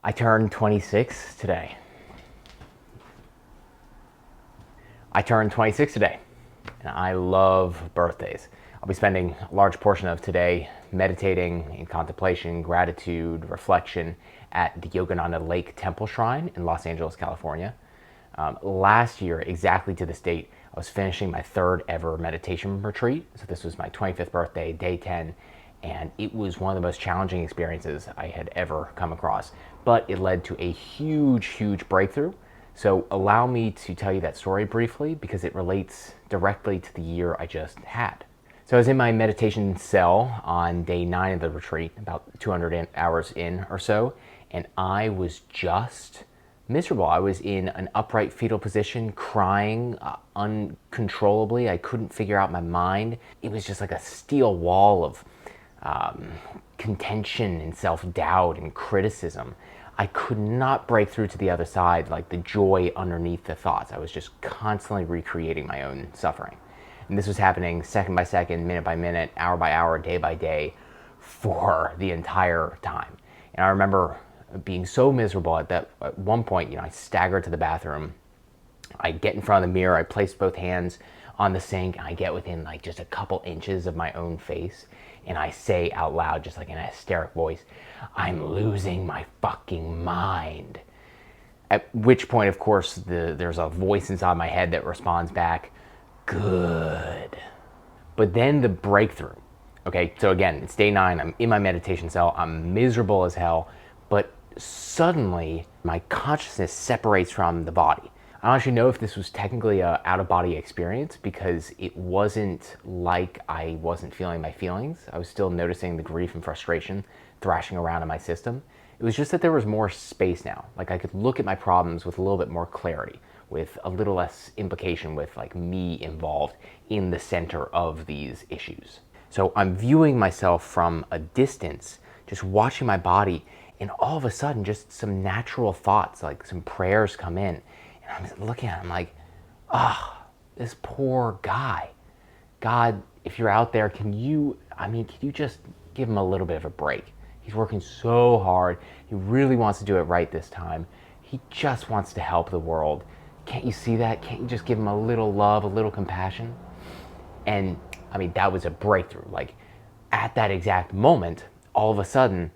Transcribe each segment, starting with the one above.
I turned 26 today. I turned 26 today, and I love birthdays. I'll be spending a large portion of today meditating in contemplation, gratitude, reflection at the Yogananda Lake Temple Shrine in Los Angeles, California. Last year, exactly to this date, I was finishing my third ever meditation retreat. So this was my 25th birthday, day 10, and it was one of the most challenging experiences I had ever come across. But it led to a huge, huge breakthrough. So allow me to tell you that story briefly because it relates directly to the year I just had. So I was in my meditation cell on day 9 of the retreat, about 200 hours in or so, and I was just miserable. I was in an upright fetal position, crying uncontrollably. I couldn't figure out my mind. It was just like a steel wall of contention and self-doubt and criticism. I could not break through to the other side, like the joy underneath the thoughts. I was just constantly recreating my own suffering. And this was happening second by second, minute by minute, hour by hour, day by day for the entire time. And I remember being so miserable at one point, I staggered to the bathroom. I get in front of the mirror, I place both hands on the sink, and I get within like just a couple inches of my own face, and I say out loud, just like in a hysteric voice, "I'm losing my fucking mind." At which point, of course, there's a voice inside my head that responds back, "Good." But then the breakthrough. Okay, so again, it's day 9, I'm in my meditation cell, I'm miserable as hell, but suddenly my consciousness separates from the body. I don't actually know if this was technically an out-of-body experience because it wasn't like I wasn't feeling my feelings. I was still noticing the grief and frustration thrashing around in my system. It was just that there was more space now. Like I could look at my problems with a little bit more clarity, with a little less implication with like me involved in the center of these issues. So I'm viewing myself from a distance, just watching my body, and all of a sudden just some natural thoughts, like some prayers come in. And I'm looking at him like, this poor guy. God, if you're out there, can you just give him a little bit of a break? He's working so hard. He really wants to do it right this time. He just wants to help the world. Can't you see that? Can't you just give him a little love, a little compassion? And that was a breakthrough. Like at that exact moment, all of a sudden,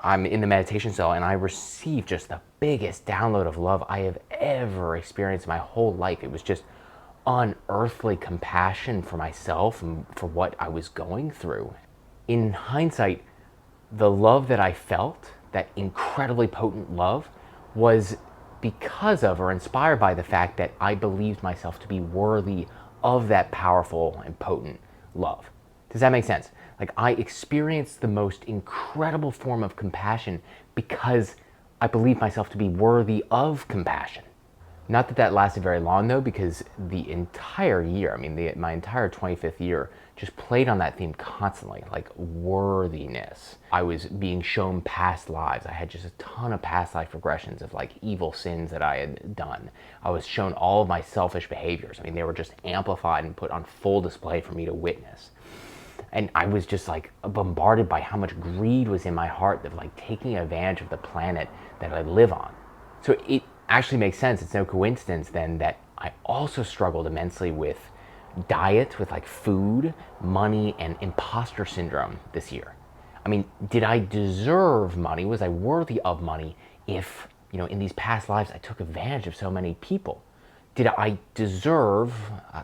I'm in the meditation cell and I received just the biggest download of love I have ever experienced in my whole life. It was just unearthly compassion for myself and for what I was going through. In hindsight, the love that I felt, that incredibly potent love, was because of or inspired by the fact that I believed myself to be worthy of that powerful and potent love. Does that make sense? Like I experienced the most incredible form of compassion because I believed myself to be worthy of compassion. Not that that lasted very long though, because the entire year, my entire 25th year just played on that theme constantly, like worthiness. I was being shown past lives. I had just a ton of past life regressions of like evil sins that I had done. I was shown all of my selfish behaviors. They were just amplified and put on full display for me to witness. And I was just like bombarded by how much greed was in my heart of like taking advantage of the planet that I live on. So it actually makes sense. It's no coincidence then that I also struggled immensely with diet, with like food, money, and imposter syndrome this year. Did I deserve money? Was I worthy of money if, in these past lives I took advantage of so many people? Did I deserve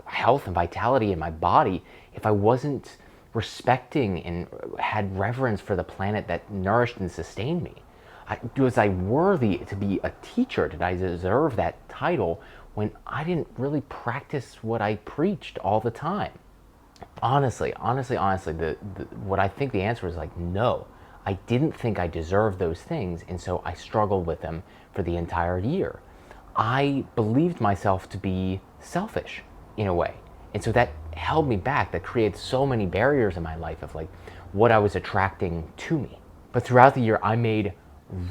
health and vitality in my body if I wasn't respecting and had reverence for the planet that nourished and sustained me? Was I worthy to be a teacher? Did I deserve that title when I didn't really practice what I preached all the time? Honestly, what I think the answer is like, no. I didn't think I deserved those things, and so I struggled with them for the entire year. I believed myself to be selfish in a way. And so that held me back, that created so many barriers in my life of like what I was attracting to me. But throughout the year, I made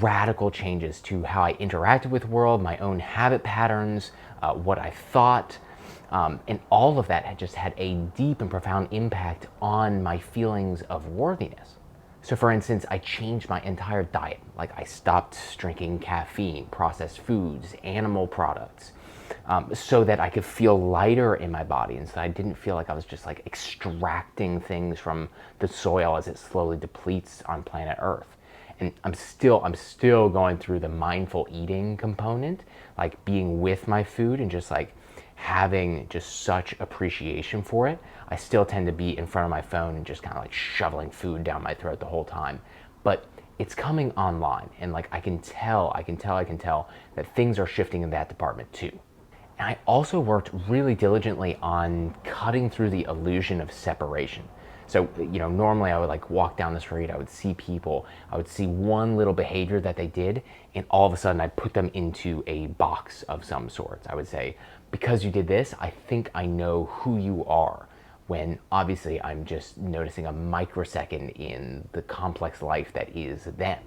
radical changes to how I interacted with the world, my own habit patterns, what I thought, and all of that had just had a deep and profound impact on my feelings of worthiness. So for instance, I changed my entire diet. Like I stopped drinking caffeine, processed foods, animal products, so that I could feel lighter in my body, and so I didn't feel like I was just like extracting things from the soil as it slowly depletes on planet Earth. And I'm still going through the mindful eating component, like being with my food and just like having just such appreciation for it. I still tend to be in front of my phone and just kind of like shoveling food down my throat the whole time. But it's coming online, and like I can tell that things are shifting in that department too. And I also worked really diligently on cutting through the illusion of separation. So, normally I would like walk down the street, I would see people, I would see one little behavior that they did, and all of a sudden I'd put them into a box of some sorts. I would say, because you did this, I think I know who you are. When obviously I'm just noticing a microsecond in the complex life that is them.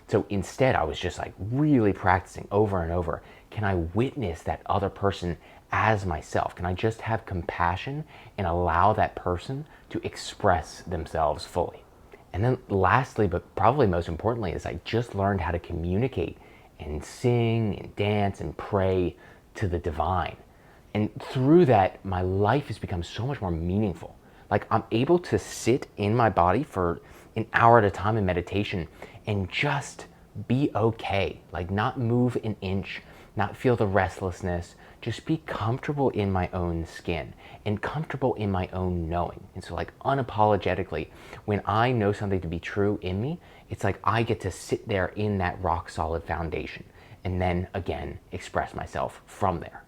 So instead, I was just like really practicing over and over. Can I witness that other person as myself? Can I just have compassion and allow that person to express themselves fully? And then lastly, but probably most importantly, is I just learned how to communicate and sing and dance and pray to the divine. And through that, my life has become so much more meaningful. Like I'm able to sit in my body for an hour at a time in meditation and just be okay. Like not move an inch, not feel the restlessness, just be comfortable in my own skin and comfortable in my own knowing. And so like unapologetically, when I know something to be true in me, it's like I get to sit there in that rock solid foundation and then again express myself from there.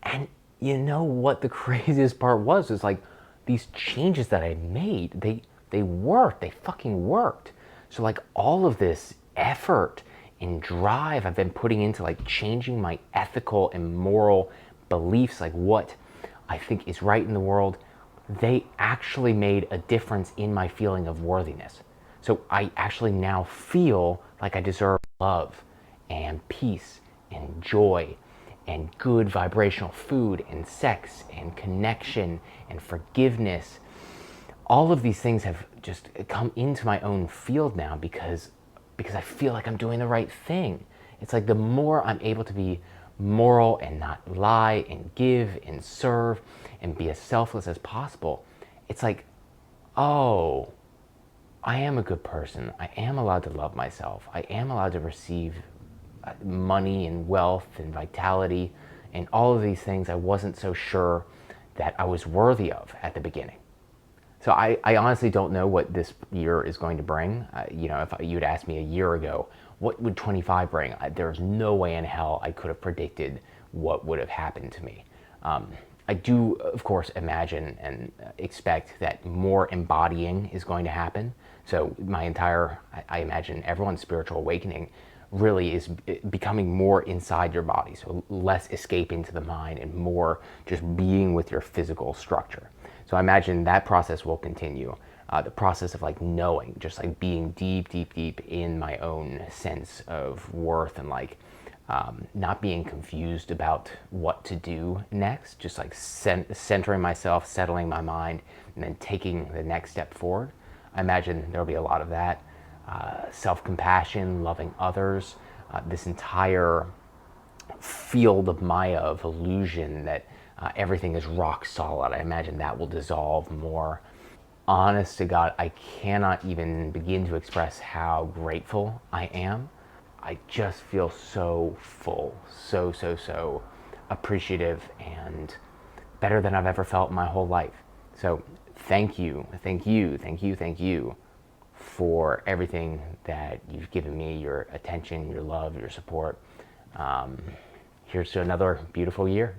And you know what the craziest part was? Is like these changes that I made, they worked. They fucking worked. So like all of this effort and drive I've been putting into like changing my ethical and moral beliefs, like what I think is right in the world, they actually made a difference in my feeling of worthiness. So I actually now feel like I deserve love and peace and joy and good vibrational food and sex and connection and forgiveness. All of these things have just come into my own field now because I feel like I'm doing the right thing. It's like the more I'm able to be moral and not lie and give and serve and be as selfless as possible, it's like, oh, I am a good person. I am allowed to love myself. I am allowed to receive money and wealth and vitality and all of these things I wasn't so sure that I was worthy of at the beginning. So I honestly don't know what this year is going to bring. If you'd asked me a year ago, what would 25 bring? There's no way in hell I could have predicted what would have happened to me. I do, of course, imagine and expect that more embodying is going to happen. So I imagine everyone's spiritual awakening really is becoming more inside your body. So less escape into the mind and more just being with your physical structure. So I imagine that process will continue. The process of like knowing, just like being deep, deep, deep in my own sense of worth and like not being confused about what to do next, just like centering myself, settling my mind, and then taking the next step forward. I imagine there'll be a lot of that. Self-compassion, loving others, this entire field of Maya, of illusion that everything is rock solid. I imagine that will dissolve more. Honest to God, I cannot even begin to express how grateful I am. I just feel so full, so appreciative and better than I've ever felt in my whole life. So thank you, thank you, thank you, thank you for everything that you've given me, your attention, your love, your support. Here's to another beautiful year.